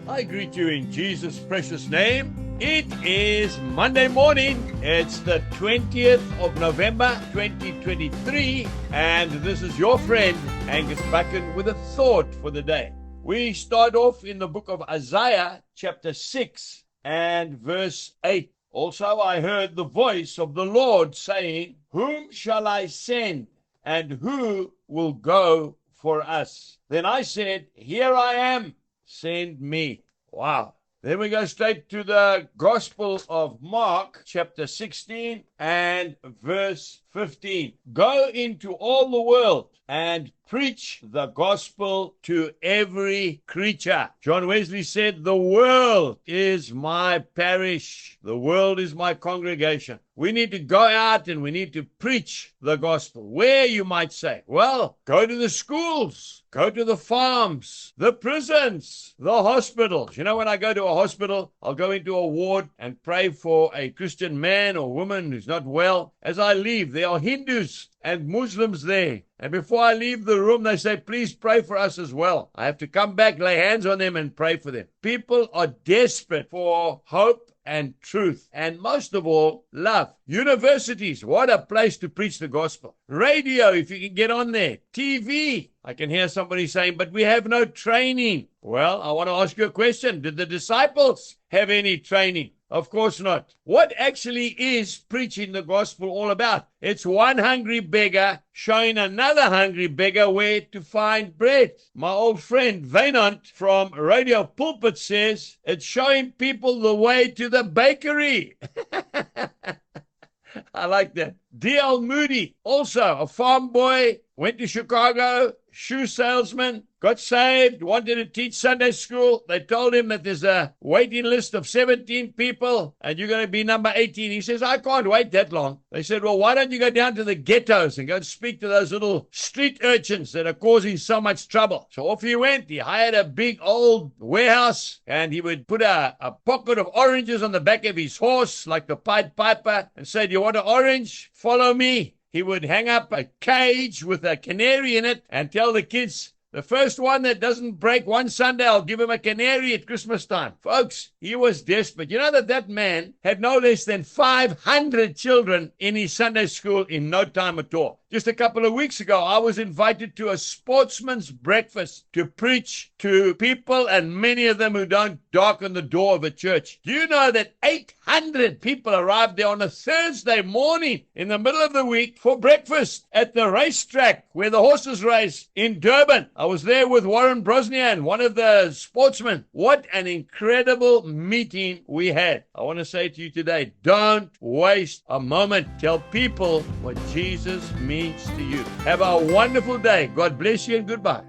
I greet you in Jesus' precious name. It is Monday morning. It's the 20th of November, 2023. And this is your friend, Angus Buchan, with a thought for the day. We start off in the book of Isaiah, chapter 6 and verse 8. Also, I heard the voice of the Lord saying, "Whom shall I send, and who will go for us?" Then I said, "Here I am, send me." Wow. Then we go straight to the Gospel of Mark, chapter 16 and verse 15. Go into all the world and preach the gospel to every creature. John Wesley said, "The world is my parish. The world is my congregation." We need to go out and we need to preach the gospel. Where, you might say? Well, go to the schools, go to the farms, the prisons, the hospitals. You know, when I go to a hospital, I'll go into a ward and pray for a Christian man or woman who's not well. As I leave, there are Hindus and Muslims there. And before I leave the room, they say, "Please pray for us as well." I have to come back, lay hands on them and pray for them. People are desperate for hope and truth, and most of all, love. Universities, what a place to preach the gospel. Radio, if you can get on there. TV, I can hear somebody saying, "But we have no training." Well, I want to ask you a question. Did the disciples have any training? Of course not. What actually is preaching the gospel all about? It's one hungry beggar showing another hungry beggar where to find bread. My old friend Vainant from Radio Pulpit says it's showing people the way to the bakery. I like that. D.L. Moody, also a farm boy, went to Chicago, shoe salesman, got saved, wanted to teach Sunday school. They told him that there's a waiting list of 17 people and you're going to be number 18. He says, "I can't wait that long." They said, "Well, why don't you go down to the ghettos and go and speak to those little street urchins that are causing so much trouble?" So off he went. He hired a big old warehouse and he would put a pocket of oranges on the back of his horse like the Pied Piper and say, "Do you want an orange? Follow me." He would hang up a cage with a canary in it and tell the kids, "The first one that doesn't break one Sunday, I'll give him a canary at Christmas time." Folks, he was desperate. You know that man had no less than 500 children in his Sunday school in no time at all. Just a couple of weeks ago, I was invited to a sportsman's breakfast to preach to people, and many of them who don't darken the door of a church. Do you know that 800 people arrived there on a Thursday morning in the middle of the week for breakfast at the racetrack where the horses race in Durban? I was there with Warren Brosnian, one of the sportsmen. What an incredible meeting we had. I want to say to you today, don't waste a moment. Tell people what Jesus means to you. Have a wonderful day. God bless you and goodbye.